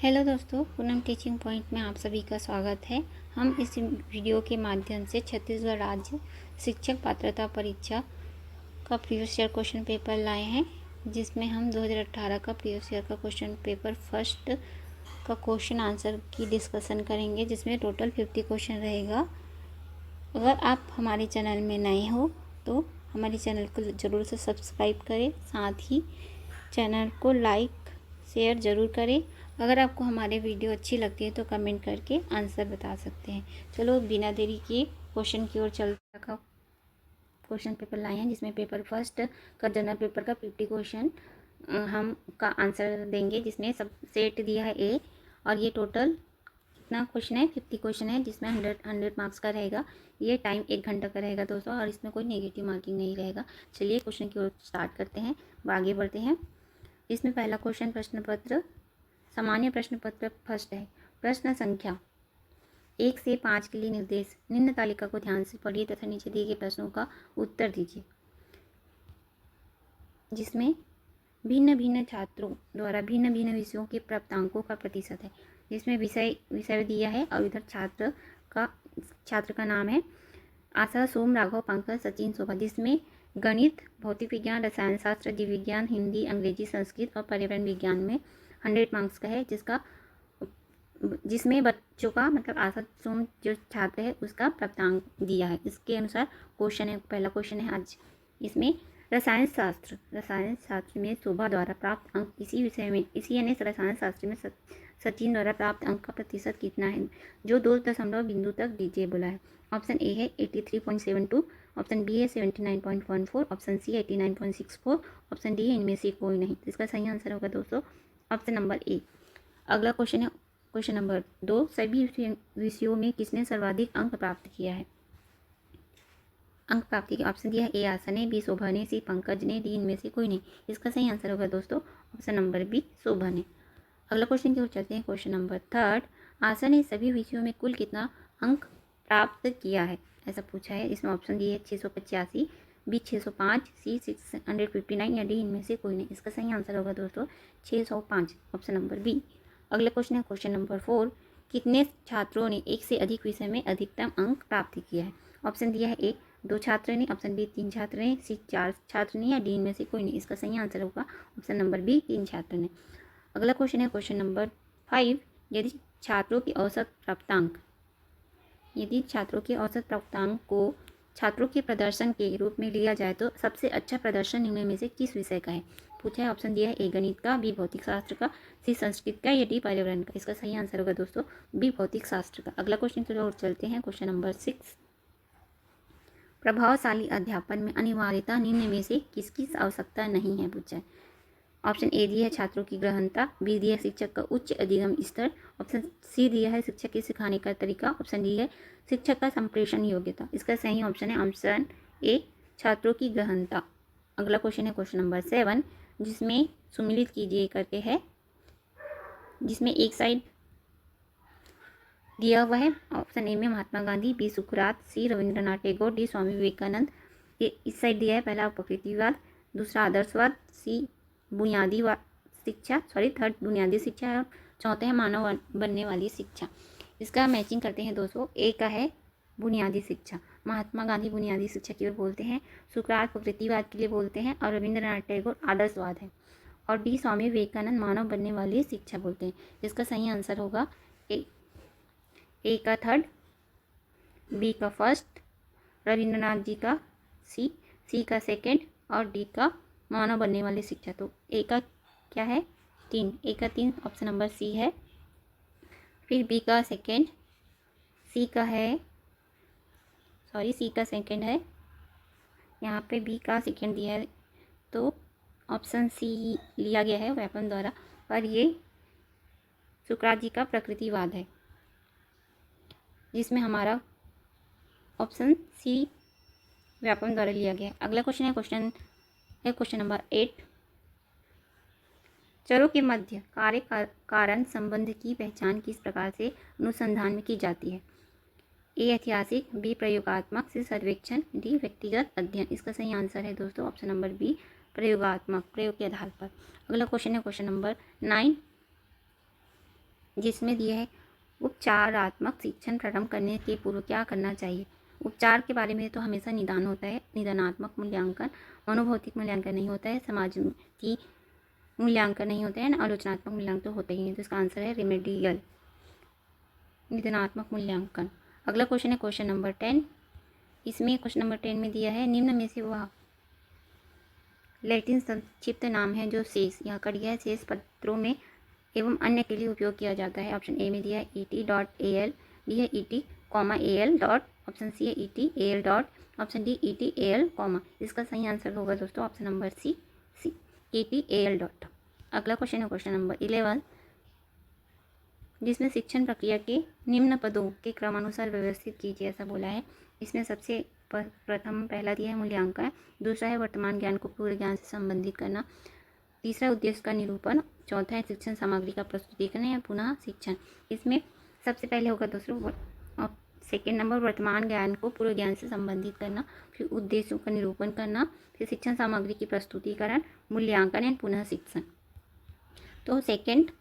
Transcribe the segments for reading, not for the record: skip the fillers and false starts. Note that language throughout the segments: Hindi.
हेलो दोस्तों, पूनम टीचिंग पॉइंट में आप सभी का स्वागत है। हम इस वीडियो के माध्यम से छत्तीसगढ़ राज्य शिक्षक पात्रता परीक्षा का प्रीवियस ईयर क्वेश्चन पेपर लाए हैं, जिसमें हम 2018 का प्रीवियस ईयर का क्वेश्चन पेपर फर्स्ट का क्वेश्चन आंसर की डिस्कशन करेंगे, जिसमें टोटल 50 क्वेश्चन रहेगा। अगर आप हमारे चैनल में नए हो तो हमारे चैनल को ज़रूर से सब्सक्राइब करें, साथ ही चैनल को लाइक शेयर ज़रूर करें। अगर आपको हमारे वीडियो अच्छी लगती है तो कमेंट करके आंसर बता सकते हैं। चलो बिना देरी किए क्वेश्चन की ओर चलते का क्वेश्चन पेपर लाए हैं, जिसमें पेपर फर्स्ट का जनरल पेपर का 50 क्वेश्चन हम का आंसर देंगे, जिसमें सब सेट दिया है ए। और ये टोटल कितना क्वेश्चन है? 50 क्वेश्चन है, जिसमें 100 मार्क्स का रहेगा। ये टाइम 1 घंटा का रहेगा दोस्तों, और इसमें कोई नेगेटिव मार्किंग नहीं रहेगा। चलिए क्वेश्चन की ओर स्टार्ट करते हैं, आगे बढ़ते हैं। इसमें पहला क्वेश्चन प्रश्न पत्र सामान्य प्रश्न पत्र फर्स्ट है। प्रश्न संख्या 1 से 5 के लिए निर्देश। निम्न तालिका को ध्यान से पढ़िए तथा नीचे दिए गए प्रश्नों का उत्तर दीजिए, जिसमें भिन्न भिन्न छात्रों द्वारा भिन्न भिन्न विषयों के प्राप्तांकों का प्रतिशत है। जिसमें विषय दिया है और इधर छात्र का नाम है आशा, सोम, राघव, पंकज, सचिन, शोभा। जिसमें गणित, भौतिक विज्ञान, रसायन शास्त्र, जीव विज्ञान, हिंदी, अंग्रेजी, संस्कृत और पर्यावरण विज्ञान में 100 मार्क्स का है, जिसमें बच्चों का मतलब आशा सोम जो छात्र है उसका प्राप्तांक दिया है। इसके अनुसार क्वेश्चन है, पहला क्वेश्चन है आज इसमें रसायन शास्त्र में शोभा द्वारा प्राप्त अंक इसी विषय में यानी रसायन शास्त्र में सचिन द्वारा प्राप्त अंक का प्रतिशत कितना है, जो 2 दशमलव बिंदु तक दीजिए बोला है। ऑप्शन ए है 83.72, ऑप्शन बी है 79.14, ऑप्शन सी 89.64, ऑप्शन डी है इनमें से कोई नहीं। इसका सही आंसर होगा दोस्तों ऑप्शन नंबर ए। अगला क्वेश्चन है क्वेश्चन नंबर 2, सभी विषयों में किसने सर्वाधिक अंक प्राप्त किया है? अंक प्राप्ति के ऑप्शन दिया है ए आशा ने, बी शोभा ने, सी पंकज ने, डी इनमें से कोई नहीं। इसका सही आंसर होगा दोस्तों ऑप्शन नंबर बी शोभा ने। अगला क्वेश्चन की ओर चलते हैं, क्वेश्चन नंबर 3, आशा ने सभी विषयों में कुल कितना अंक प्राप्त किया है, ऐसा पूछा है। इसमें ऑप्शन दिए 685, बी 605, सी 659 या डी इनमें से कोई नहीं। इसका सही आंसर होगा दोस्तों 605, ऑप्शन नंबर बी। अगला क्वेश्चन है क्वेश्चन नंबर 4, कितने छात्रों ने एक से अधिक विषय में अधिकतम अंक प्राप्त किया है? ऑप्शन दिया है ए 2 छात्र ने, ऑप्शन बी 3 छात्र ने, सी 4 छात्र ने या डी इनमें से कोई नहीं। इसका सही आंसर होगा ऑप्शन नंबर बी 3 छात्र ने। अगला क्वेश्चन है क्वेश्चन नंबर 5, यदि छात्रों के औसत प्राप्तांक को छात्रों के प्रदर्शन के रूप में लिया जाए तो सबसे अच्छा प्रदर्शन निम्न में से किस विषय का है? पूछा है। ऑप्शन दिया है ए गणित का, बी भौतिक शास्त्र का, सी संस्कृत का या डी पर्यावरण का। इसका सही आंसर होगा दोस्तों बी भौतिक शास्त्र का। अगला क्वेश्चन की ओर चलते हैं, क्वेश्चन नंबर 6, प्रभावशाली अध्यापन में अनिवार्यता निम्न में से किसकी आवश्यकता नहीं है, पूछा है। ऑप्शन ए दिया है छात्रों की गहनता, बी दिया है शिक्षक का उच्च अधिगम स्तर, ऑप्शन सी दिया है शिक्षक के सिखाने का तरीका, ऑप्शन डी है शिक्षक का संप्रेषण योग्यता। इसका सही ऑप्शन है ऑप्शन ए छात्रों की गहनता। अगला क्वेश्चन है क्वेश्चन नंबर 7, जिसमें सुमिलित कीजिए करके है, जिसमें एक साइड दिया हुआ है। ऑप्शन ए में महात्मा गांधी, बी सुकरात, सी रविंद्रनाथ टैगोर, डी स्वामी विवेकानंद। ये इस साइड दिया है, पहला प्रकृतिवाद, दूसरा आदर्शवाद, सी बुनियादी शिक्षा, थर्ड बुनियादी शिक्षा, और चौथे है मानव बनने वाली शिक्षा। इसका मैचिंग करते हैं दोस्तों। ए का है बुनियादी शिक्षा, महात्मा गांधी बुनियादी शिक्षा की ओर बोलते हैं, सुकरात प्रकृतिवाद के लिए बोलते हैं, और रविंद्रनाथ टैगोर आदर्शवाद है, और डी स्वामी विवेकानंद मानव बनने वाली शिक्षा बोलते हैं। इसका सही आंसर होगा ए का थर्ड, बी का फर्स्ट, रविंद्रनाथ जी का सी का सेकंड, और डी का मानव बनने वाली शिक्षा। तो ए का क्या है 3, ए का 3 ऑप्शन नंबर सी है। फिर बी का सेकंड, सी का सेकंड है, यहाँ पे बी का सेकंड दिया है, तो ऑप्शन सी लिया गया है व्यापम द्वारा, पर ये सुकरात जी का प्रकृतिवाद है, जिसमें हमारा ऑप्शन सी व्यापम द्वारा लिया गया है। अगला क्वेश्चन है क्वेश्चन नंबर 8, चरों के मध्य कार्य कारण संबंध की पहचान किस प्रकार से अनुसंधान में की जाती है? ए ऐतिहासिक, बी प्रयोगात्मक, सी सर्वेक्षण, डी व्यक्तिगत अध्ययन। इसका सही आंसर है दोस्तों ऑप्शन नंबर बी प्रयोगात्मक, प्रयोग के आधार पर। अगला क्वेश्चन है क्वेश्चन नंबर 9, जिसमें दिया है उपचारात्मक शिक्षण प्रारंभ करने के पूर्व क्या करना चाहिए। उपचार के बारे में तो हमेशा निदान होता है, निदानात्मक मूल्यांकन, मनोभौतिक मूल्यांकन नहीं होता है, समाज की मूल्यांकन नहीं होता है ना, आलोचनात्मक मूल्यांकन तो होता ही नहीं। तो इसका आंसर है रेमेडियल, निदानात्मक मूल्यांकन। अगला क्वेश्चन है क्वेश्चन नंबर 10। इसमें क्वेश्चन नंबर 10 में दिया है निम्न में से वह लैटिन संक्षिप्त नाम है जो शेष, यहाँ कर दिया है, शेष पत्रों में एवं अन्य के लिए उपयोग किया जाता है। ऑप्शन ए में दिया है ET.AL, बी है ET, AL dot, option C है ET.AL dot, option D ET.AL, इसका सही आंसर होगा दोस्तों option number C ET.AL dot. अगला क्वेश्चन है क्वेश्चन नंबर 11, जिसमें शिक्षण प्रक्रिया के निम्न पदों के क्रमानुसार व्यवस्थित कीजिए ऐसा बोला है। इसमें सबसे प्रथम पहला दिया है मूल्यांकन, दूसरा है वर्तमान ज्ञान को पूर्व ज्ञान से संबंधित करना, तीसरा उद्देश्य का निरूपण, चौथा है शिक्षण सामग्री का प्रस्तुतिकरण या पुनः शिक्षण। इसमें सबसे पहले होगा दोस्तों सेकेंड नंबर वर्तमान ज्ञान को पूर्व ज्ञान से संबंधित करना, फिर उद्देश्यों का निरूपण करना, फिर शिक्षण सामग्री की प्रस्तुतिकरण, मूल्यांकन एंड पुनः शिक्षण। तो second,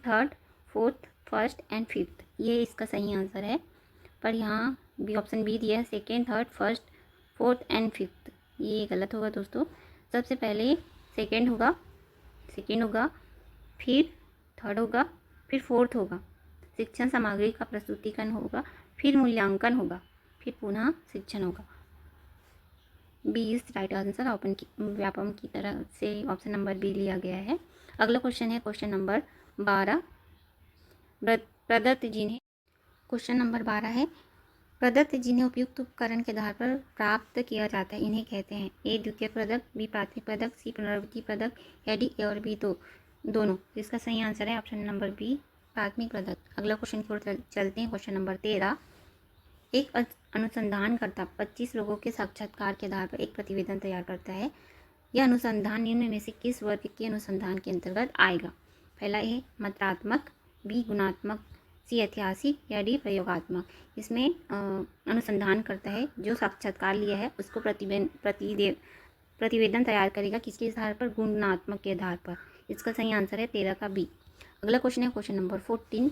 third, fourth, first and fifth, ये इसका सही आंसर है। पर यहाँ बी ऑप्शन बी दिया है second, third, first, fourth and fifth, ये गलत होगा दोस्तों। सबसे पहले सेकेंड होगा, फिर थर्ड होगा, फिर फोर्थ होगा, शिक्षण सामग्री का प्रस्तुतिकरण होगा, फिर मूल्यांकन होगा, फिर पुनः शिक्षण होगा। B is right answer. Open Vyapam की तरह से ऑप्शन नंबर बी लिया गया है। अगला क्वेश्चन है क्वेश्चन नंबर 12, प्रदत्त जिन्हें, क्वेश्चन नंबर 12 है प्रदत्त जिन्हें उपयुक्त उपकरण के आधार पर प्राप्त किया जाता है इन्हें कहते हैं। ए द्वितीयक पदक, बी प्राथमिक पदक, सी पुनरावृत्ति पदक, या डी ए और बी दोनों। इसका सही आंसर है ऑप्शन नंबर बी प्राथमिक पदक। अगला क्वेश्चन की ओर चलते हैं। क्वेश्चन नंबर 13, एक अनुसंधानकर्ता 25 लोगों के साक्षात्कार के आधार पर एक प्रतिवेदन तैयार करता है। यह अनुसंधान निम्न में से किस वर्ग के अनुसंधान के अंतर्गत आएगा। पहला है मात्रात्मक, बी गुणात्मक, सी ऐतिहासिक, या डी प्रयोगात्मक। इसमें अनुसंधान करता है जो साक्षात्कार लिया है उसको प्रतिवेदन तैयार करेगा किसके आधार पर, गुणात्मक के आधार पर। इसका सही आंसर है 13 का बी। अगला क्वेश्चन है क्वेश्चन नंबर 14,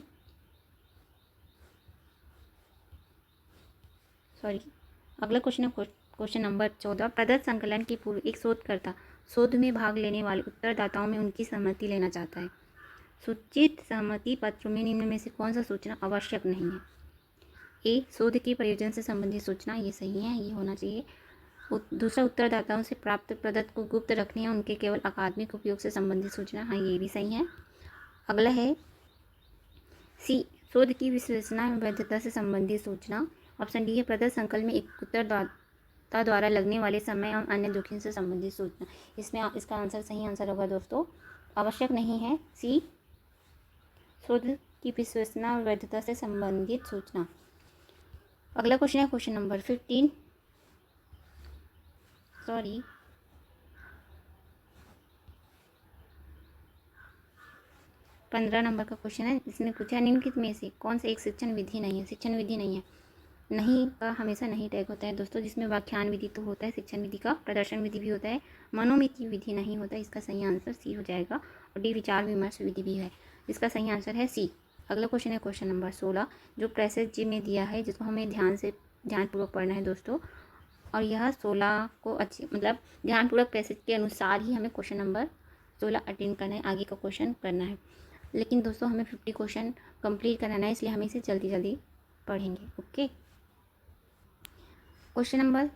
अगला क्वेश्चन है क्वेश्चन नंबर 14, प्रदत्त संकलन के पूर्व एक शोधकर्ता शोध में भाग लेने वाले उत्तरदाताओं में उनकी सहमति लेना चाहता है। सूचित सहमति पत्र में निम्न में से कौन सा सूचना आवश्यक नहीं है। ए शोध के प्रयोजन से संबंधित सूचना, ये सही है, ये होना चाहिए। दूसरा उत्तरदाताओं से प्राप्त प्रदत्त को गुप्त रखने या उनके केवल अकादमिक उपयोग से संबंधित सूचना, हाँ ये भी सही है। अगला है सी शोध की विश्लेषणा एवं वैधता से संबंधित सूचना। ऑप्शन डी है प्रदत्त संकल्प में एक उत्तरदाता द्वारा लगने वाले समय एवं अन्य जोखिम से संबंधित सूचना। इसमें इसका आंसर सही आंसर होगा दोस्तों, आवश्यक नहीं है सी शोध की विश्लेषणा और वैधता से संबंधित सूचना। अगला क्वेश्चन है क्वेश्चन नंबर 15, 15 नंबर का क्वेश्चन है। इसने पूछा निम्नलिखित में से कौन सा एक शिक्षण विधि नहीं है। शिक्षण विधि नहीं है, नहीं का हमेशा नहीं टैग होता है दोस्तों, जिसमें व्याख्यान विधि तो होता है शिक्षण विधि का, प्रदर्शन विधि भी होता है, मनोमिति विधि नहीं होता। इसका सही आंसर सी हो जाएगा। और डी विचार विमर्श विधि भी है, इसका सही आंसर है सी। अगला क्वेश्चन है क्वेश्चन नंबर 16, जो पैसेज में दिया है जिसको हमें ध्यानपूर्वक पढ़ना है दोस्तों। और यह 16 को अच्छी ध्यानपूर्वक पैसेज के अनुसार ही हमें क्वेश्चन नंबर 16 अटेंड करना है, आगे का क्वेश्चन करना है। लेकिन दोस्तों हमें 50 क्वेश्चन कंप्लीट कराना है, इसलिए हम इसे जल्दी पढ़ेंगे। ओके, क्वेश्चन नंबर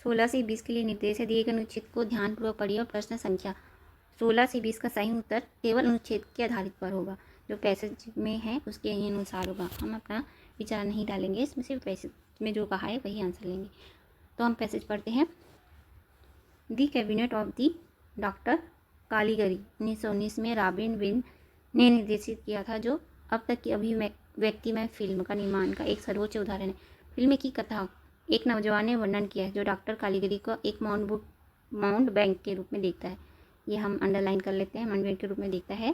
16 से 20 के लिए निर्देश है। दिए गए अनुच्छेद को ध्यानपूर्वक पढ़िए और प्रश्न संख्या 16 से 20 का सही उत्तर केवल अनुच्छेद के आधारित पर होगा, जो पैसेज में है उसके ही अनुसार होगा। हम अपना विचार नहीं डालेंगे इसमें, सिर्फ पैसेज में जो कहा है वही आंसर लेंगे। तो हम पैसेज पढ़ते हैं। दी कैबिनेट ऑफ दी डॉक्टर कालीगरी 1919 में रॉबिन विन ने निर्देशित किया था, जो अब तक की अभिव्यक्तिमय फिल्म का निर्माण का एक सर्वोच्च उदाहरण है। फिल्म की कथा एक नौजवान ने वर्णन किया है जो डॉक्टर कालीगरी को एक माउंट बैंक के रूप में देखता है। ये हम अंडरलाइन कर लेते हैं, माउंट बैंक के रूप में देखता है,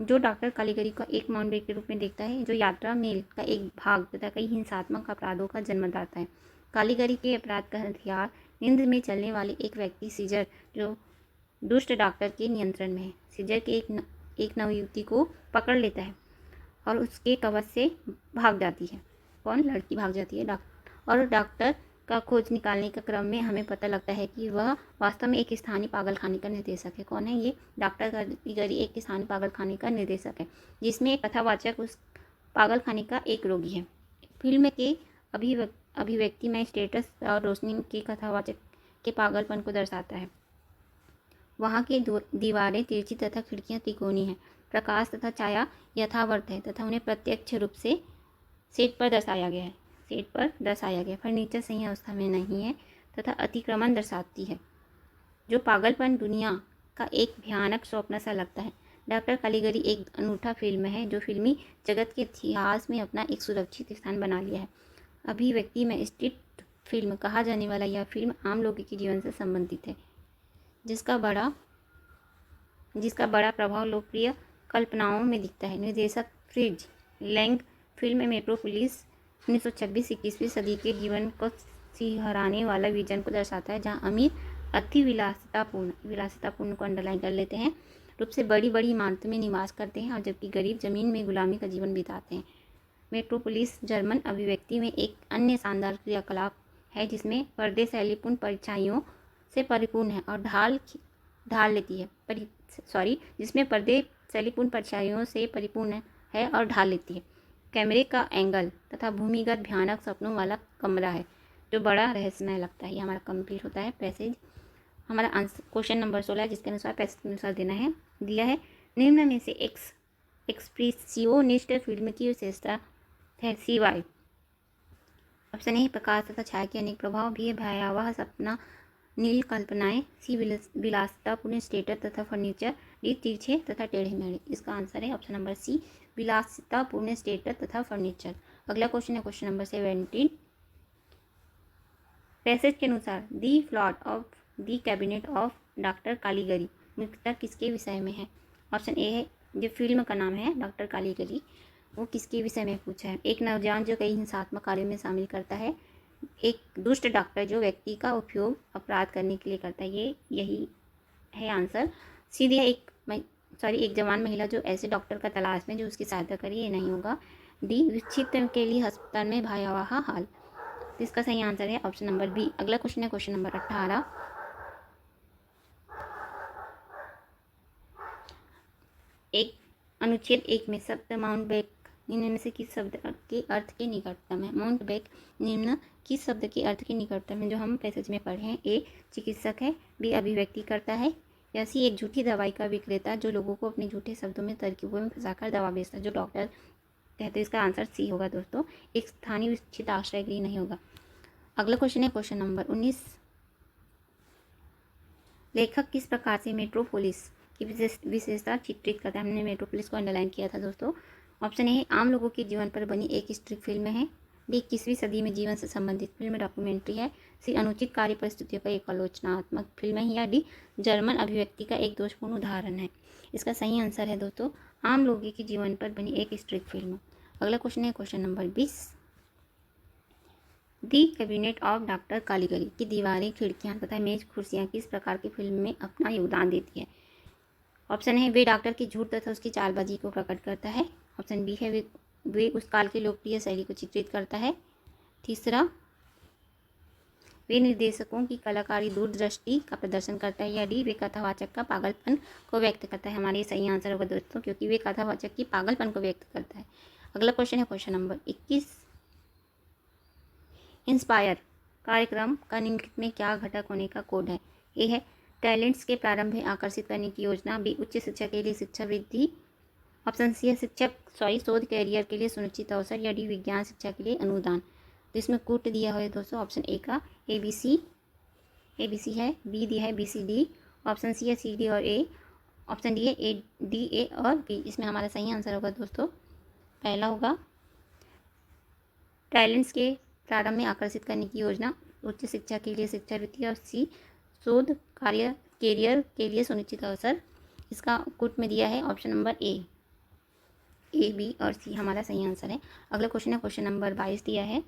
जो डॉक्टर कालीगरी को एक माउंट बैंक के रूप में देखता है, जो यात्रा मेल का एक भाग तथा कई हिंसात्मक अपराधों का जन्मदाता है। कालीगरी के अपराध का हथियार नींद में चलने वाले एक व्यक्ति सीजर जो दुष्ट डॉक्टर के नियंत्रण में है, सीजर के एक नवयुवती को पकड़ लेता है और उसके कवच से भाग जाती है। कौन? लड़की भाग जाती है। और डॉक्टर का खोज निकालने के क्रम में हमें पता लगता है कि वह वास्तव में एक स्थानीय पागलखाने का निर्देशक है। कौन है ये? डॉक्टर कालीगरी एक स्थानीय पागलखाने का निर्देशक है, जिसमें एक कथावाचक उस पागलखाने का एक रोगी है। फिल्म के अभिव्यक्ति में स्टेटस और रोशनी के कथावाचक के पागलपन को दर्शाता है। वहाँ की दीवारें तिरछी तथा खिड़कियाँ त्रिकोणीय हैं। प्रकाश तथा छाया यथावत है तथा उन्हें प्रत्यक्ष रूप से सेट पर दर्शाया गया। फर्नीचर सही अवस्था में नहीं है तथा अतिक्रमण दर्शाती है, जो पागलपन दुनिया का एक भयानक स्वप्न सा लगता है। डॉक्टर कालीगरी एक अनूठा फिल्म है जो फिल्मी जगत के इतिहास में अपना एक सुरक्षित स्थान बना लिया है। अभिव्यक्ति में स्ट्रीट फिल्म कहा जाने वाला यह फिल्म आम लोगों के जीवन से संबंधित है, जिसका बड़ा प्रभाव लोकप्रिय कल्पनाओं में दिखता है। निर्देशक फ्रिट्ज लैंग फिल्म मेट्रोपोलिस 1926 21वीं सदी के जीवन को सिहराने वाला विजन को दर्शाता है, जहाँ अमीर अति विलासितापूर्ण को अंडरलाइन कर लेते हैं रूप से बड़ी बड़ी इमारतों में निवास करते हैं और जबकि गरीब जमीन में गुलामी का जीवन बिताते हैं। मेट्रोपोलिस जर्मन अभिव्यक्ति में एक अन्य शानदार क्रियाकलाप है जिसमें पर्दे शैलीपूर्ण परछाइयों से परिपूर्ण है और जिसमें पर्दे शैलीपूर्ण परछाइयों से परिपूर्ण है और ढाल लेती है। कैमरे का एंगल तथा भूमिगत भयानक सपनों वाला कमरा है जो बड़ा रहस्यमय लगता है। ये हमारा कंप्लीट होता है पैसेज। हमारा आंसर क्वेश्चन नंबर 16 जिसके अनुसार पैसेज के अनुसार दिया है। निम्न में से एक्सप्रेसियोनिस्ट फिल्म की विशेषता है सिवाय। ऑप्शन ए प्रकाश तथा छाया के अनेक प्रभाव भी है, भयावह सपना, नील कल्पनाएं, सी विलासितापूर्ण स्टेटर तथा फर्नीचर, डी तिरछे तथा टेढ़े मेढ़े। इसका आंसर है ऑप्शन नंबर सी विलासितापूर्ण स्टेटर तथा फर्नीचर। अगला क्वेश्चन है क्वेश्चन नंबर 17। पैसेज के अनुसार the plot of the cabinet of doctor Caligari मुख्यतः किसके विषय में है? ऑप्शन ए है, जो फिल्म का नाम है डॉक्टर कालीगरी, वो किसके विषय में पूछा है? एक नौजवान जो कई हिंसात्मक कार्यों में शामिल करता है, एक दुष्ट डॉक्टर जो व्यक्ति का उपयोग अपराध करने के लिए करता है। यही है आंसर। सीधे एक जवान महिला जो ऐसे डॉक्टर का तलाश में जो उसकी सहायता करे, ये नहीं होगा। डी विक्षिप्त के लिए अस्पताल में भयावह हाल। तो इसका सही आंसर है ऑप्शन नंबर बी। अगला क्वेश्चन है क्वेश्चन नंबर 18। एक अनुच्छेद 1 में शब्द माउंटबेक निम्न में से किस शब्द के अर्थ के निकटतम है? माउंटबेक निम्न किस शब्द के अर्थ के निकटतम है जो हम पैसेज में पढ़े हैं? ए चिकित्सक है, बी अभिव्यक्ति करता है, या सी एक झूठी दवाई का विक्रेता जो लोगों को अपने झूठे शब्दों में तरकीबों में फंसाकर दवा बेचता है जो डॉक्टर कहते हैं। इसका आंसर सी होगा दोस्तों, एक स्थानीय विकसित आश्रय गृह नहीं होगा। अगला क्वेश्चन है क्वेश्चन नंबर 19। लेखक किस प्रकार से मेट्रोपोलिस की विशेषता चित्रित करता है? हमने मेट्रोपोलिस को अंडरलाइन किया था दोस्तों। ऑप्शन ए आम लोगों के जीवन पर बनी एक स्ट्रिक फिल्म है, डी 21वीं सदी में जीवन से संबंधित फिल्म डॉक्यूमेंट्री है, सी अनुचित कार्य परिस्थितियों का एक आलोचनात्मक फिल्म है, या डी जर्मन अभिव्यक्ति का एक दोषपूर्ण उदाहरण है। इसका सही आंसर है दोस्तों आम लोगों के जीवन पर बनी एक स्ट्रिक फिल्म। अगला क्वेश्चन है question number 20। The cabinet of doctor Caligari की दीवारें, खिड़कियाँ तथा मेज कुर्सियाँ किस प्रकार की फिल्म में अपना योगदान देती है? ऑप्शन है वे डॉक्टर की झूठ तथा उसकी चालबाजी को प्रकट करता है। ऑप्शन बी है वे उस काल की लोकप्रिय शैली को चित्रित करता है। तीसरा, वे निर्देशकों की कलाकारी दूरदृष्टि का प्रदर्शन करता है, या डी वे कथावाचक का पागलपन को व्यक्त करता है। हमारे सही आंसर होगा दोस्तों, क्योंकि वे कथावाचक की पागलपन को व्यक्त करता है। अगला क्वेश्चन है क्वेश्चन नंबर 21। इंस्पायर कार्यक्रम का निम्नलिखित में क्या घटक होने का कोड है? ए है टैलेंट्स के प्रारंभ में आकर्षित करने की योजना, बी उच्च शिक्षा के लिए शिक्षा वृद्धि, ऑप्शन सी है शोध कैरियर के लिए सुनिश्चित अवसर, या डी विज्ञान शिक्षा के लिए अनुदान। तो इसमें कूट दिया हुआ है दोस्तों ऑप्शन ए का ए बी सी है, बी दिया है B C D, option C है सी डी और ए, ऑप्शन डी है ए डी ए और बी। इसमें हमारा सही आंसर होगा दोस्तों पहला होगा टैलेंट्स के प्रारंभ में आकर्षित करने की योजना, उच्च शिक्षा के लिए शिक्षा वृत्ति, और सी शोध कैरियर के लिए सुनिश्चित अवसर। इसका कुट में दिया है ऑप्शन नंबर ए, बी और सी हमारा सही आंसर है। अगला क्वेश्चन है क्वेश्चन नंबर 22 दिया है।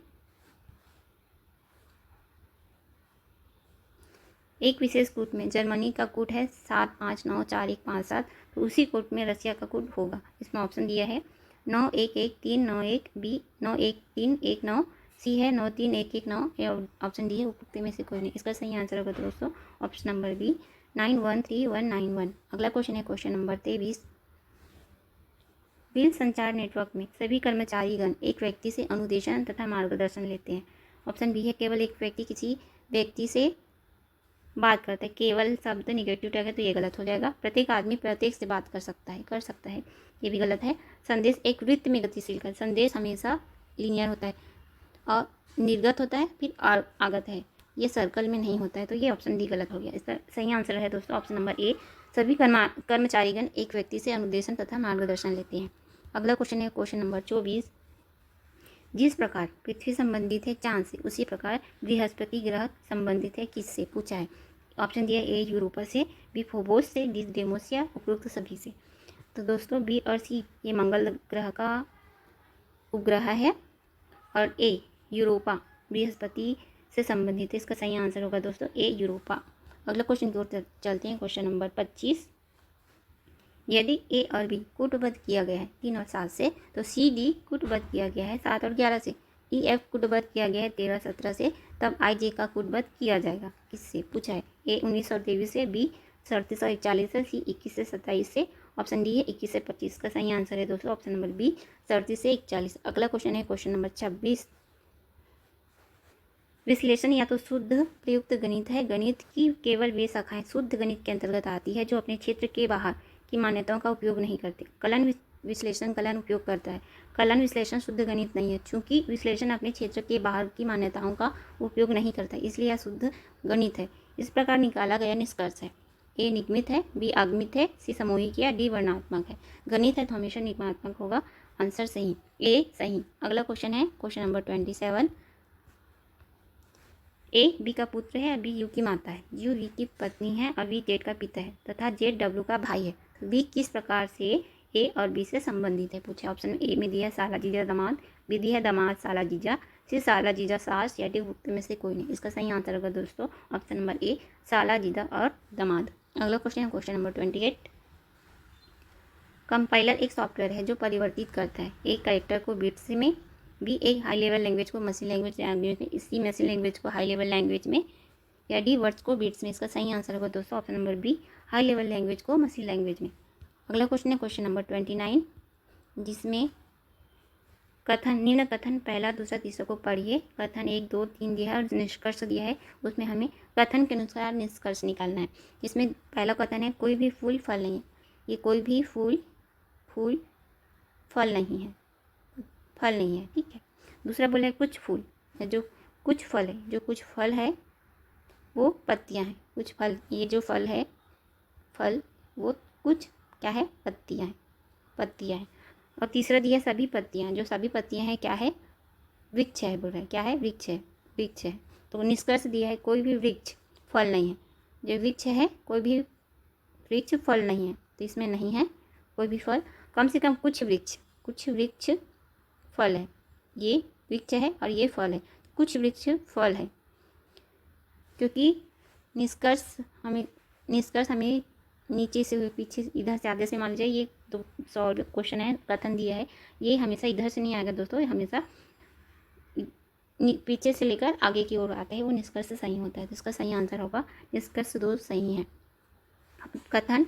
एक विशेष कूट में जर्मनी का कूट है 7594157, तो उसी कूट में रसिया का कूट होगा। इसमें ऑप्शन दिया है 911391 बी 913119, सी है 93119, या ऑप्शन डी है उपयुक्त में से कोई नहीं। इसका सही आंसर होगा दोस्तों ऑप्शन नंबर बी 913191। अगला क्वेश्चन है क्वेश्चन नंबर 23। बिल संचार नेटवर्क में सभी कर्मचारीगण एक व्यक्ति से अनुदेशन तथा मार्गदर्शन लेते हैं। ऑप्शन बी है केवल एक व्यक्ति किसी व्यक्ति से बात करता है। केवल शब्द निगेटिव टैग है तो ये गलत हो जाएगा। प्रत्येक आदमी प्रत्येक से बात कर सकता है, ये भी गलत है। संदेश एक वृत्त में गतिशील कर, संदेश हमेशा लीनियर होता है और निर्गत होता है फिर आगत है, ये सर्कल में नहीं होता है, तो ये ऑप्शन डी गलत हो गया। इसका सही आंसर है दोस्तों ऑप्शन नंबर ए, सभी कर्मचारीगण एक व्यक्ति से अनुदेशन तथा मार्गदर्शन लेते हैं। अगला क्वेश्चन है क्वेश्चन नंबर 24। जिस प्रकार पृथ्वी संबंधित है चांद से, उसी प्रकार बृहस्पति ग्रह संबंधित है किससे, पूछा है। ऑप्शन दिया ए यूरोपा से, बी फोबोस से, डी डेमोस या उपरोक्त सभी से। तो दोस्तों बी और सी ये मंगल ग्रह का उपग्रह है और ए यूरोपा बृहस्पति से संबंधित है। इसका सही आंसर होगा दोस्तों ए यूरोपा। अगला क्वेश्चन की ओर चलते हैं क्वेश्चन नंबर 25। यदि ए और बी कूटबद्ध किया गया है 3 और 7 से, तो सी डी कूटबद्ध किया गया है 7 और 11 से, ई एफ कूटबद्ध किया गया है 13 17 से, तब आई जे का कूटबद्ध किया जाएगा किससे, पूछा है। ए 1923 से, बी 3741 से, सी 21 से 27 से, ऑप्शन डी है 21 से 25 का सही आंसर है दोस्तों ऑप्शन नंबर बी 37 से 41। अगला क्वेश्चन है क्वेश्चन नंबर 26। विश्लेषण या तो शुद्ध प्रयुक्त गणित है। गणित की केवल वे शाखाएं शुद्ध गणित के अंतर्गत आती है जो अपने क्षेत्र के बाहर की मान्यताओं का उपयोग नहीं करते। कलन विश्लेषण कलन उपयोग करता है। कलन विश्लेषण शुद्ध गणित नहीं है, चूंकि विश्लेषण अपने क्षेत्र के बाहर की मान्यताओं का उपयोग नहीं करता, इसलिए यह शुद्ध गणित है। इस प्रकार निकाला गया निष्कर्ष है। ए निगमित है, बी आगमित है, सी सामूहिक या डी वर्णात्मक है। गणित है तो हमेशा निगमात्मक होगा, आंसर सही ए सही। अगला क्वेश्चन है क्वेश्चन नंबर 27। ए बी का पुत्र है, बी यू की माता है, यू वी की पत्नी है और वी जेड का पिता है तथा जेड डब्ल्यू का भाई है। बी किस प्रकार से ए और बी से संबंधित है, पूछे। ऑप्शन ए में दिया है साला जीजा दामाद, बी दिया है दामाद साला जीजा, सी साला जीजा सास, या डी उपयुक्त में से कोई नहीं। इसका सही आंसर होगा दोस्तों ऑप्शन नंबर ए साला जीजा और दामाद। अगला क्वेश्चन है क्वेश्चन नंबर 28। कंपाइलर एक सॉफ्टवेयर है जो परिवर्तित करता है एक कैरेक्टर को बिट्स में, बी एक हाई लेवल लैंग्वेज को मशीन लैंग्वेज में, इसी मशीन लैंग्वेज को हाई लेवल लैंग्वेज में, या डी वर्ड्स को बिट्स में। इसका सही आंसर होगा दोस्तों option number B high level language को मशीन लैंग्वेज में। अगला क्वेश्चन है क्वेश्चन नंबर 29, जिसमें कथन निम्न कथन पहला दूसरा तीसरा को पढ़िए। कथन 1 2 3 दिया है और निष्कर्ष दिया है, उसमें हमें कथन के अनुसार निष्कर्ष निकालना है। इसमें पहला कथन है कोई भी फूल फल नहीं है, ये कोई भी फूल फल नहीं है, फल नहीं है, ठीक है। दूसरा बोले कुछ फूल है, जो कुछ फल है, जो कुछ फल है वो पत्तियां हैं, कुछ फल, ये जो फल है फल वो कुछ क्या है, पत्तियां हैं। और तीसरा दिया सभी पत्तियां, जो सभी पत्तियां हैं क्या है, वृक्ष है, बोल रहा है क्या है, वृक्ष है। तो निष्कर्ष दिया है कोई भी वृक्ष फल नहीं है, जो वृक्ष है कोई भी वृक्ष फल नहीं है, तो इसमें नहीं है कोई भी फल। कम से कम कुछ वृक्ष फल है, ये वृक्ष है और ये फल है, कुछ वृक्ष फल है। क्योंकि निष्कर्ष हमें नीचे से पीछे इधर से आगे से, मान लीजिए ये तो सॉल्व क्वेश्चन है, कथन दिया है, ये हमेशा इधर से नहीं आएगा दोस्तों, ये हमेशा पीछे से लेकर आगे की ओर आता है, वो निष्कर्ष सही होता है। तो इसका सही आंसर होगा निष्कर्ष 2 सही है। कथन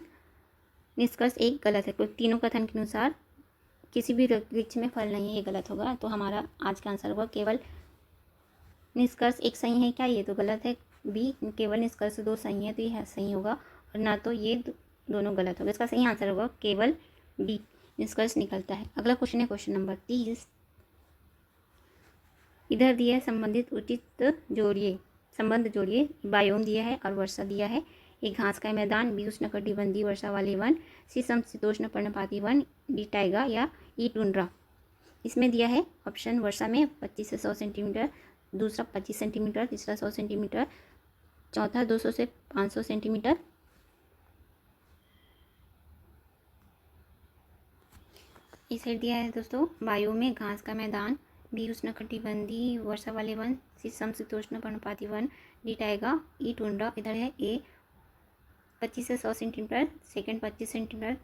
निष्कर्ष 1 गलत है, कोई तीनों कथन के अनुसार किसी भी वृक्ष में फल नहीं है, ये गलत होगा। तो हमारा आज का आंसर होगा केवल निष्कर्ष 1 सही है क्या, ये तो गलत है। बी केवल निष्कर्ष 2 सही है, तो ये सही होगा, और ना तो ये दोनों गलत होगा। इसका सही आंसर होगा केवल बी निष्कर्ष निकलता है। अगला क्वेश्चन है क्वेश्चन नंबर 30। इधर दिया है संबंधित उचित जोड़िए, संबंध जोड़िए। बायोम दिया है और वर्षा दिया है। एक घास का मैदान, बी उष्णकटिबंधीय वर्षा वाले वन, सी समशीतोष्ण पर्णपाती वन, डी टाइगा या ई टुंड्रा। इसमें दिया है ऑप्शन वर्षा में 25 से 100 सेंटीमीटर, दूसरा 25 सेंटीमीटर, तीसरा 100 सेंटीमीटर, चौथा 200 से 500 सेंटीमीटर। इसे दिया है दोस्तों वायु में घास का मैदान, बी उष्णकटिबंधीय वर्षा वाले वन, सी समशीतोष्ण पर्णपाती वन, डी टाइगा, ई टुंड्रा। इधर है ए 25 से 100 सेंटीमीटर, सेकंड 25 सेंटीमीटर,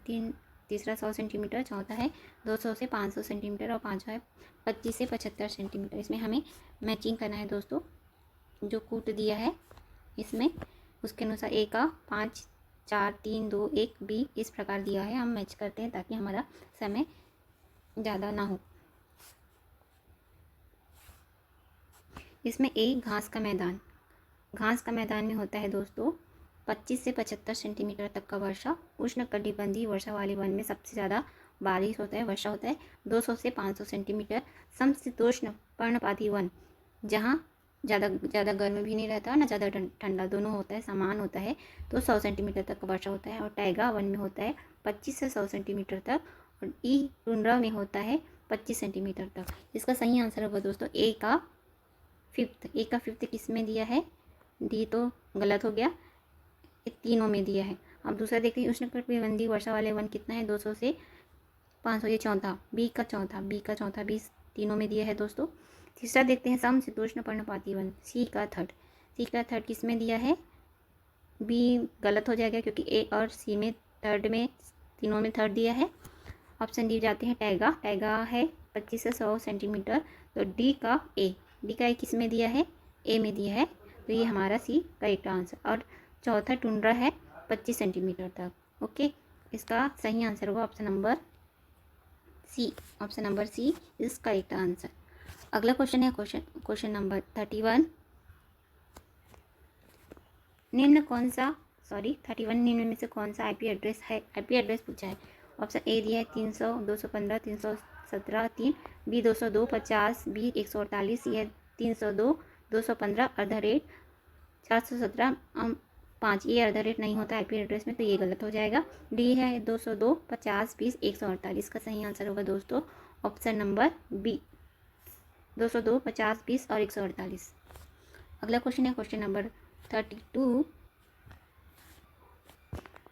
तीसरा 100 सेंटीमीटर, चौथा है 200 से 500 सेंटीमीटर और पाँचवा है 25 से 75 सेंटीमीटर। इसमें हमें मैचिंग करना है दोस्तों, जो कूट दिया है इसमें उसके अनुसार ए का 5, 4, 3, 2, 1, बी इस प्रकार दिया है, हम मैच करते हैं ताकि हमारा समय ज़्यादा ना हो। इसमें ए घास का मैदान, घास का मैदान में होता है दोस्तों 25 से 75 सेंटीमीटर तक का वर्षा। उष्णकटिबंधीय वर्षा वाले वन में सबसे ज़्यादा बारिश होता है, वर्षा होता है 200 से 500 सेंटीमीटर। समशीतोष्ण पर्णपाती वन, जहाँ ज़्यादा गर्म भी नहीं रहता ना ज़्यादा ठंडा, दोनों होता है, समान होता है, तो 100 सेंटीमीटर तक का वर्षा होता है। और टाइगा वन में होता है 25 से 100 सेंटीमीटर तक, और ई टुंड्रा में होता है 25 सेंटीमीटर तक। इसका सही आंसर होगा दोस्तों ए का फिफ्थ किस में दिया है, डी तो गलत हो गया, ये तीनों में दिया है। अब दूसरा देखते हैं, उष्णकटिबंधीय वर्षा वाले वन कितना है, 200 से 500, ये चौथा, बी का चौथा 20 तीनों में दिया है दोस्तों। तीसरा देखते हैं, समशीतोष्ण पर्णपाती वन, सी का थर्ड किस में दिया है, बी गलत हो जाएगा क्योंकि ए और सी में थर्ड में तीनों में थर्ड दिया है। ऑप्शन डी जाते हैं टाइगा है 25 से 100 सेंटीमीटर, तो डी का ए किस में दिया है, ए में दिया है, तो ये हमारा सी करेक्ट आंसर। और चौथा टुंड्रा है 25 सेंटीमीटर तक। ओके, इसका सही आंसर होगा option number C is correct answer. अगला क्वेश्चन है क्वेश्चन नंबर 31। निम्न में से कौन सा आईपी एड्रेस है, आईपी एड्रेस पूछा है। ऑप्शन ए दिया है 300, 215, 317, 3, बी 202, 50, बी 148, सी है 302, 215 @417 5, ये @ नहीं होता आईपी एड्रेस में, तो ये गलत हो जाएगा। डी है 202, 50, 20, 148 का सही आंसर होगा दोस्तों ऑप्शन नंबर बी, 202, 50, 20 और 148। अगला क्वेश्चन है क्वेश्चन नंबर 32।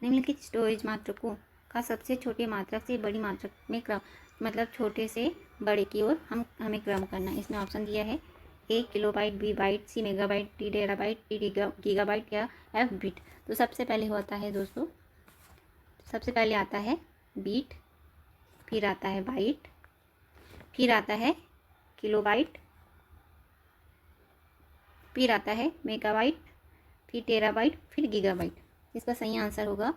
निम्नलिखित स्टोरेज मात्रकों का सबसे छोटे मात्रक से बड़ी मात्रक में क्रम, मतलब छोटे से बड़े की ओर हमें क्रम करना है। इसमें ऑप्शन दिया है A kilobyte, B byte, C megabyte, D terabyte, D gigabyte या एफ बिट। तो सबसे पहले होता है दोस्तों, सबसे पहले आता है बीट, फिर आता है बाइट, फिर आता है किलोबाइट, फिर आता है मेगाबाइट, फिर टेराबाइट, फिर गीगाबाइट। इसका सही आंसर होगा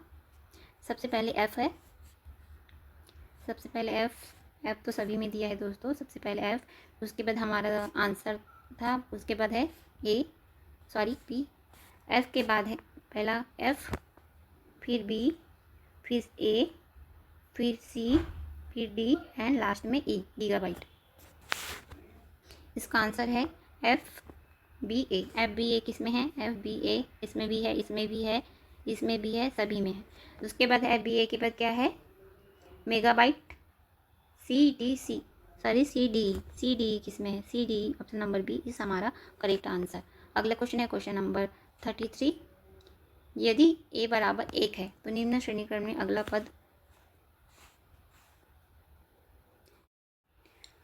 सबसे पहले एफ है, सबसे पहले एफ तो सभी में दिया है दोस्तों, सबसे पहले एफ, उसके बाद हमारा आंसर था, उसके बाद है बी, एफ के बाद है पहला एफ, फिर बी, फिर ए, फिर सी, फिर डी एंड लास्ट में ई, गीगाबाइट। इसका आंसर है एफ बी ए किस में है, एफ बी ए इसमें भी है, इसमें भी है, इसमें भी है, सभी में है। उसके बाद एफ बी ए के बाद क्या है, मेगाबाइट, सी डी किस में है, C D option number B इस हमारा करेक्ट आंसर। अगला क्वेश्चन है क्वेश्चन नंबर 33। यदि ए बराबर 1 है तो निम्न श्रेणीक्रम में अगला पद,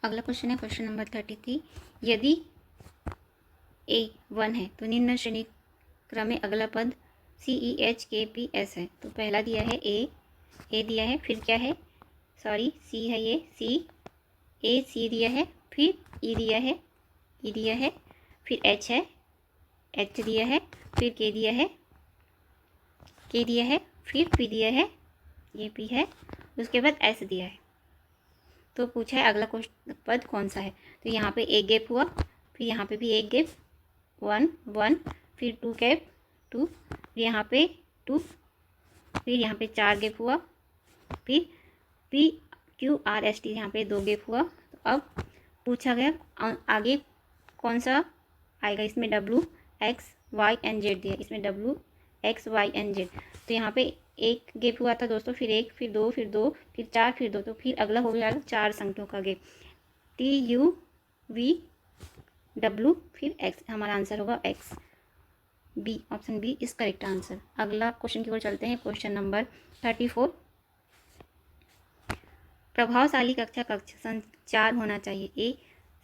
अगला क्वेश्चन है क्वेश्चन नंबर 33। यदि ए 1 है तो निम्न श्रेणी क्रम में अगला पद CEHKPS है। तो पहला दिया है ए दिया है, फिर क्या है, सी है, ये सी दिया है, फिर ई दिया है, फिर एच दिया है, फिर के दिया है, फिर पी दिया है, ये पी है, उसके बाद एस दिया है। तो पूछा है अगला पद कौन सा है, तो यहाँ पे एक गैप हुआ, फिर यहाँ पे भी एक गैप 1, फिर 2 गैप 2, फिर यहाँ पे 2, फिर यहाँ पे 4 गैप हुआ, फिर PQRST यहाँ पे 2 गैप हुआ। तो अब पूछा गया आगे कौन सा आएगा, इसमें W X Y and Z दिया, इसमें W X Y and Z। तो यहाँ पे एक गैप हुआ था दोस्तों, फिर 1, फिर 2, फिर 2, फिर 4, फिर 2, तो फिर अगला हो जाएगा 4 संख्याओं का गैप, TUVW फिर X, हमारा आंसर होगा X, B option B is correct answer. अगला क्वेश्चन की ओर चलते हैं, क्वेश्चन नंबर 34। प्रभावशाली कक्ष संचार होना चाहिए, ए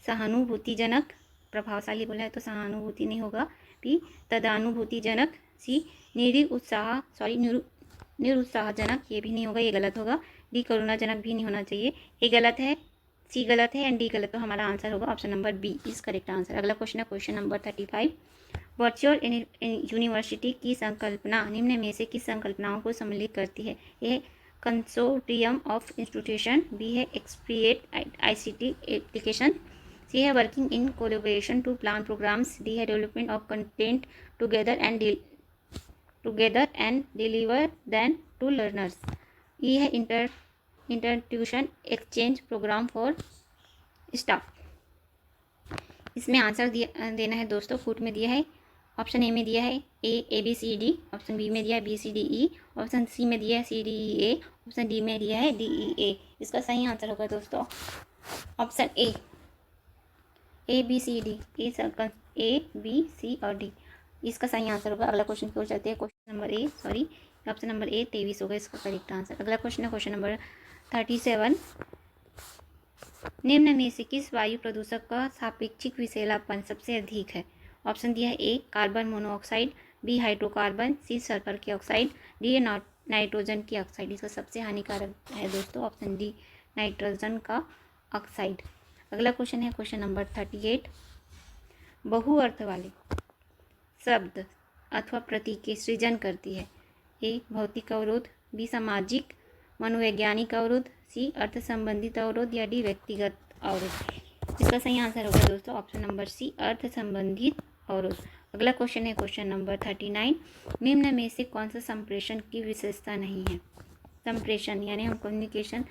सहानुभूतिजनक, प्रभावशाली बोला है तो सहानुभूति नहीं होगा। बी तदानुभूतिजनक। सी निरुत्साहजनक, ये भी नहीं होगा, ये गलत होगा। डी करुणाजनक भी नहीं होना चाहिए, ये गलत है। सी गलत है एंड डी गलत, तो हमारा आंसर होगा option number B is correct answer. अगला क्वेश्चन है क्वेश्चन नंबर 35। वर्चुअल यूनिवर्सिटी की संकल्पना निम्न में से किस संकल्पनाओं को सम्मिलित करती है? A consortium of institution, B है एक्सप्रिएट आईसीटी एप्लीकेशन, सी है working in collaboration to plan programs, D है development of content together and deliver then to learners, E है interinstitution exchange program for staff. इसमें आंसर देना है दोस्तों, फुट में दिया है। ऑप्शन ए में दिया है A B C D, option B में दिया है B C D E, option C में दिया है C D E A, option D में दिया है डी ई ए। इसका सही आंसर होगा दोस्तों option A B C D, A B C और डी, इसका सही आंसर होगा। अगला क्वेश्चन की ओर चलते हैं। Question number option number A 23 होगा इसका करेक्ट आंसर। अगला क्वेश्चन है क्वेश्चन नंबर 37। निम्न में से किस वायु प्रदूषक का सापेक्षिक विषैलापन सबसे अधिक है? ऑप्शन दिया है A carbon monoxide, B hydrocarbon, C sulphur की ऑक्साइड, डी नाइट्रोजन की ऑक्साइड। इसका सबसे हानिकारक है दोस्तों ऑप्शन डी नाइट्रोजन का ऑक्साइड। अगला क्वेश्चन है क्वेश्चन नंबर 38। बहु अर्थ वाले शब्द अथवा प्रतीक के सृजन करती है? ए भौतिक अवरोध, बी सामाजिक मनोवैज्ञानिक अवरोध, सी अर्थ संबंधित अवरोध या डी व्यक्तिगत अवरोध। इसका सही आंसर होगा दोस्तों ऑप्शन नंबर सी अर्थ संबंधित अवरोध। अगला क्वेश्चन है क्वेश्चन नंबर 39। निम्न में से कौन सा संप्रेषण की विशेषता नहीं है? संप्रेषण यानी हम कम्युनिकेशन,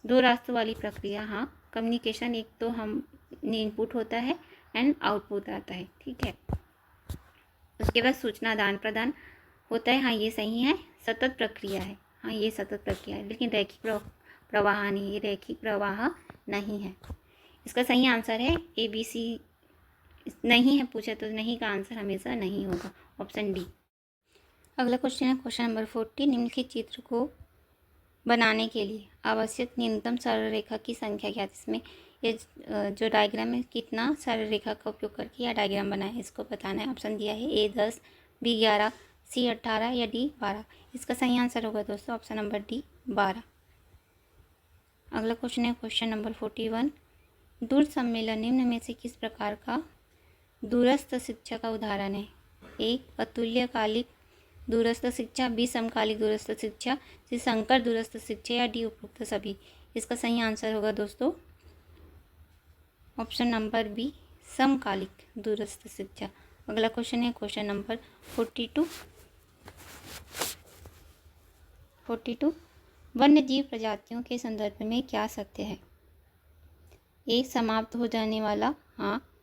दो रास्तों वाली प्रक्रिया। हाँ कम्युनिकेशन, एक तो हम इनपुट होता है एंड आउटपुट आता है, ठीक है। उसके बाद सूचना आदान प्रदान होता है, हाँ ये सही है। सतत प्रक्रिया है, हाँ ये सतत प्रक्रिया है, लेकिन रैखिक प्रवाह नहीं, ये रैखिक प्रवाह नहीं है। इसका सही आंसर है ए बी सी। नहीं है पूछा तो नहीं का आंसर हमेशा नहीं होगा, ऑप्शन डी। अगला क्वेश्चन है क्वेश्चन नंबर 40। निम्नलिखित चित्र को बनाने के लिए आवश्यक न्यूनतम सरल रेखा की संख्या क्या है? इसमें ये जो डायग्राम है कितना सरल रेखा का उपयोग करके यह डायग्राम बना है इसको बताना है। ऑप्शन दिया है ए 10, बी 11, सी 18 या डी 12। इसका सही आंसर होगा दोस्तों ऑप्शन नंबर डी 12। अगला क्वेश्चन है क्वेश्चन नंबर 41। दूर सम्मेलन निम्न में से किस प्रकार का दूरस्थ शिक्षा का उदाहरण है? ए अतुल्यकालिक दूरस्थ शिक्षा, बी समकालिक दूरस्थ शिक्षा, सी संकर दूरस्थ शिक्षा या डी उपरोक्त सभी। इसका सही आंसर होगा दोस्तों ऑप्शन नंबर बी समकालिक दूरस्थ शिक्षा। अगला क्वेश्चन है क्वेश्चन नंबर 42। वन्य जीव प्रजातियों के संदर्भ में क्या सत्य है? ए समाप्त हो जाने वाला, हाँ।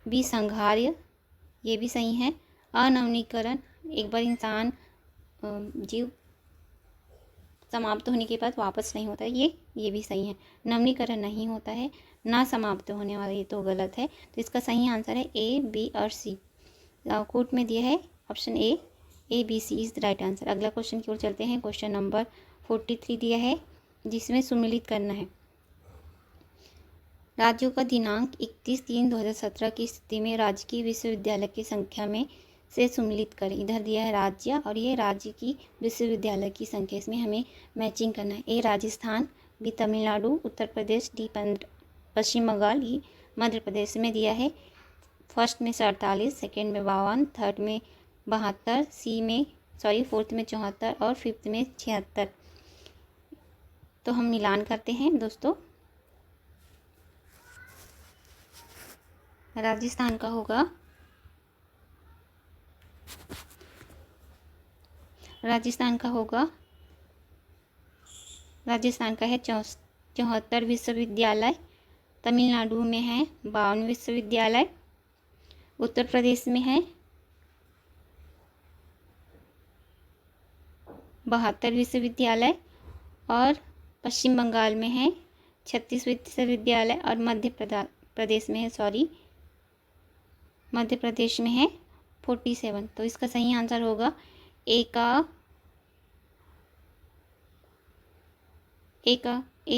बी संहार्य, ये भी सही है। अनवनीकरण, एक बार इंसान जीव समाप्त होने के बाद वापस नहीं होता है, ये भी सही है। नवनीकरण नहीं होता है, ना समाप्त होने वाला, ये तो गलत है। तो इसका सही आंसर है ए बी और सी। कोट में दिया है option A B C is the right answer. अगला क्वेश्चन की ओर चलते हैं। क्वेश्चन नंबर 43 दिया है जिसमें सुमेलित करना है। राज्यों का दिनांक 31/3/2017 की स्थिति में राजकीय विश्वविद्यालय की संख्या में से सुमेलित करें। इधर दिया है राज्य और ये राज्य की विश्वविद्यालय की संख्या, इसमें हमें मैचिंग करना है। ए राजस्थान, बी तमिलनाडु, उत्तर प्रदेश, डी पश्चिम बंगाल, ये मध्य प्रदेश में दिया है। फर्स्ट में 48, सेकेंड में 52, थर्ड में 72, फोर्थ में 74 और फिफ्थ में 76। तो हम मिलान करते हैं दोस्तों। राजस्थान का होगा, राजस्थान का है 74 विश्वविद्यालय, तमिलनाडु में है 52 विश्वविद्यालय, उत्तर प्रदेश में है 72 विश्वविद्यालय और पश्चिम बंगाल में है 36 विश्वविद्यालय और मध्य प्रदेश में है 47। तो इसका सही आंसर होगा ए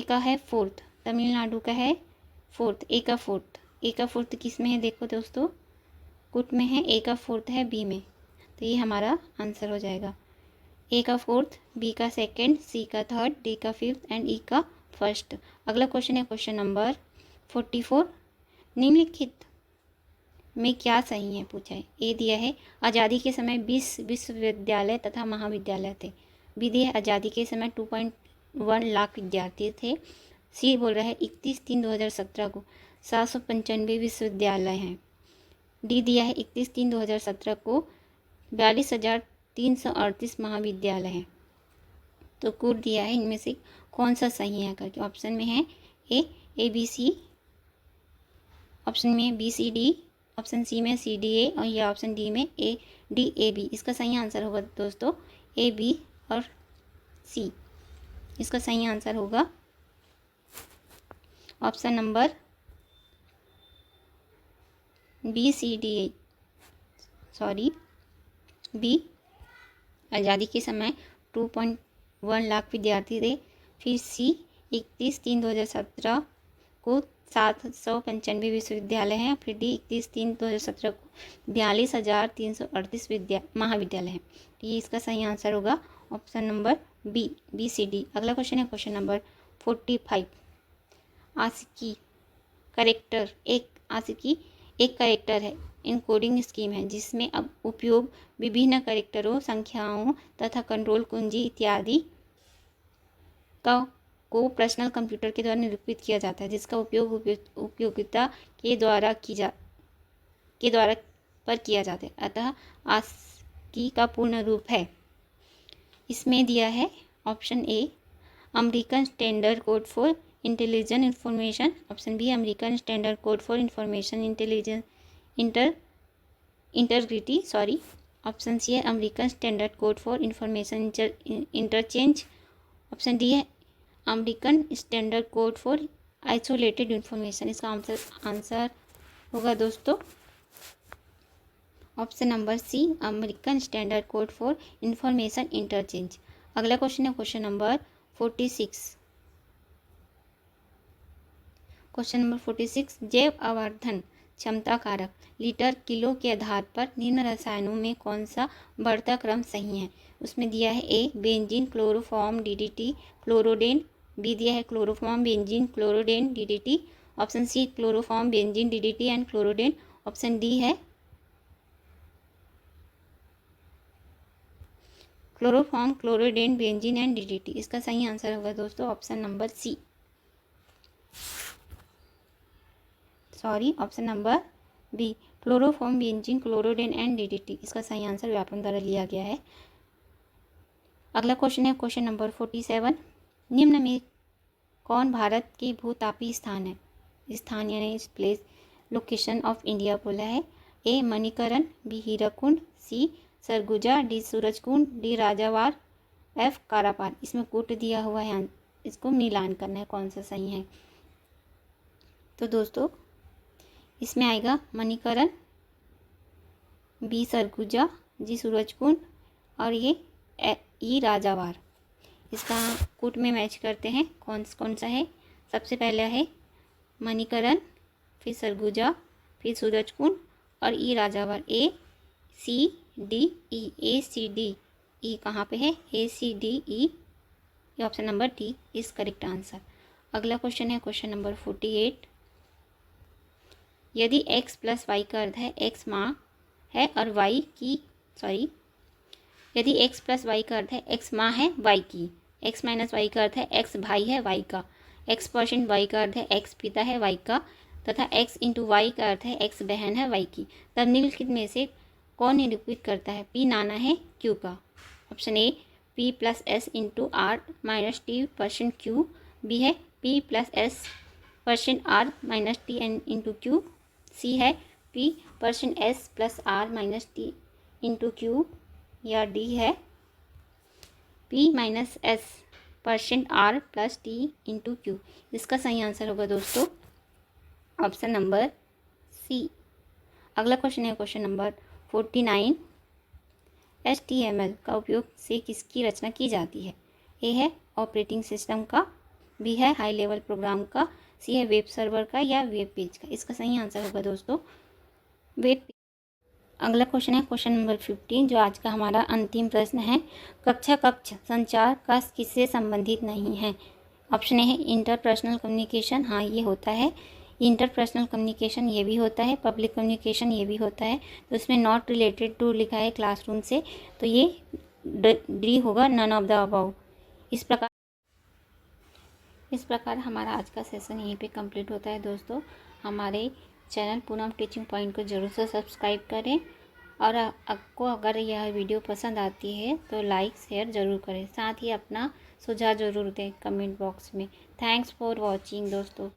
का है फोर्थ, तमिलनाडु का है फोर्थ, ए का फोर्थ। ए का फोर्थ किस में है, देखो दोस्तों, कुट में है, ए का फोर्थ है बी में, तो ये हमारा आंसर हो जाएगा। ए का फोर्थ, बी का सेकंड, सी का थर्ड, डी का फिफ्थ एंड ई का फर्स्ट। अगला क्वेश्चन है क्वेश्चन नंबर 44। निम्नलिखित में क्या सही है पूछा है। ए दिया है आज़ादी के समय 20 विश्वविद्यालय तथा महाविद्यालय थे। बी दिया है आज़ादी के समय 2.1 लाख विद्यार्थी थे। सी बोल रहा है 31/3/2017 को 795 विश्वविद्यालय हैं। डी दिया है 31/3/2017 को 42,338 महाविद्यालय हैं। तो कुल दिया है इनमें से कौन सा सही है करके। ऑप्शन में है ए बी सी, ऑप्शन में B C D, option C में सी डी ए और या ऑप्शन डी में ए डी ए बी। इसका सही आंसर होगा दोस्तों ए बी और सी। इसका सही आंसर होगा option number B C D A, sorry B. आज़ादी के समय 2.1 लाख विद्यार्थी थे। फिर सी 31/3/2017 को 795 विश्वविद्यालय हैं। फिर डी 31/3/2017 को 42,338 महाविद्यालय हैं। तो ये इसका सही आंसर होगा option number B C D. अगला क्वेश्चन है क्वेश्चन नंबर 45। आशिकी करेक्टर एक करेक्टर है, इनकोडिंग स्कीम है जिसमें अब उपयोग विभिन्न करेक्टरों, संख्याओं तथा कंट्रोल कुंजी इत्यादि को पर्सनल कंप्यूटर के द्वारा निरूपित किया जाता है, जिसका उपयोग उपयोगिता के द्वारा किया जाता है। अतः आस्की का पूर्ण रूप है। इसमें दिया है option A American standard code for intelligent information, option B American standard code for information intelligence integrity, sorry, option C है American standard code for information interchange, option D है American standard code for isolated information. इसका आंसर होगा दोस्तों option number C American standard code for information interchange. अगला क्वेश्चन है क्वेश्चन नंबर 46। क्वेश्चन नंबर 46 जैव आवर्धन क्षमता कारक लीटर किलो के आधार पर निम्न रसायनों में कौन सा बढ़ता क्रम सही है। उसमें दिया है A benzene chloroform DDT chlordane, B दिया है chloroform benzene chlordane DDT, option C chloroform benzene DDT and chlordane, option D है chloroform chlordane benzene and DDT. इसका सही आंसर होगा दोस्तों option number C, sorry option number B chloroform benzene chlordane and DDT. इसका सही आंसर व्यापन द्वारा लिया गया है। अगला क्वेश्चन है क्वेश्चन नंबर 47। निम्न में कौन भारत के भूतापी स्थान है, स्थान यानी इस प्लेस लोकेशन ऑफ इंडिया बोला है। A Manikaran, B Hirakud, C Surguja, D Surajkund, D Rajawar, F Karapar. इसमें कूट दिया हुआ है, इसको मिलान करना है कौन सा सही है। तो दोस्तों इसमें आएगा मणिकरण, बी सरगुजा, जी सूरजकुंड और ये ई राजावार। इसका कूट में मैच करते हैं कौन सा है। सबसे पहला है मणिकरण, फिर सरगुजा, फिर सूरजकुंड और ई राजावार। ए सी डी ई, ए सी डी ई कहाँ पे है, ए सी डी ई, ये option number D is correct answer. अगला क्वेश्चन है क्वेश्चन नंबर 48। यदि x प्लस वाई का अर्थ है x माँ है और y की, सॉरी, यदि x प्लस वाई का अर्थ है x माँ है y की, x माइनस वाई का अर्थ है x भाई है y का, x% y का अर्थ है x पिता है y का तथा x इंटू वाई का अर्थ है x बहन है y की, तब निम्नलिखित में से कौन निरूपित करता है p नाना है q का। Option A p plus S into R minus T percent Q, B है p plus S percent R minus T N into Q, C है p percent S plus R minus T into Q, या डी है p minus S percent R plus T into Q. इसका सही आंसर होगा दोस्तों ऑप्शन नंबर सी। अगला क्वेश्चन है क्वेश्चन नंबर 49। HTML का उपयोग से किसकी रचना की जाती है। ए है ऑपरेटिंग सिस्टम का, बी है हाई लेवल प्रोग्राम का, सी है वेब सर्वर का या वेब पेज का। इसका सही आंसर होगा दोस्तों वेब। अगला क्वेश्चन है क्वेश्चन नंबर 15, जो आज का हमारा अंतिम प्रश्न है। कक्षा कक्ष संचार का किससे संबंधित नहीं है? ऑप्शन है इंटरपर्सनल कम्युनिकेशन, हाँ ये होता है। इंटरपर्सनल कम्युनिकेशन ये भी होता है। पब्लिक कम्युनिकेशन ये भी होता है। तो इसमें नॉट रिलेटेड टू लिखा है क्लासरूम से, तो ये डी होगा, नन ऑफ द अबव। इस प्रकार हमारा आज का सेशन यहीं पे कंप्लीट होता है दोस्तों। हमारे चैनल पूनम टीचिंग पॉइंट को ज़रूर से सब्सक्राइब करें, और आपको अगर यह वीडियो पसंद आती है तो लाइक शेयर ज़रूर करें। साथ ही अपना सुझाव ज़रूर दें कमेंट बॉक्स में। थैंक्स फॉर वॉचिंग दोस्तों।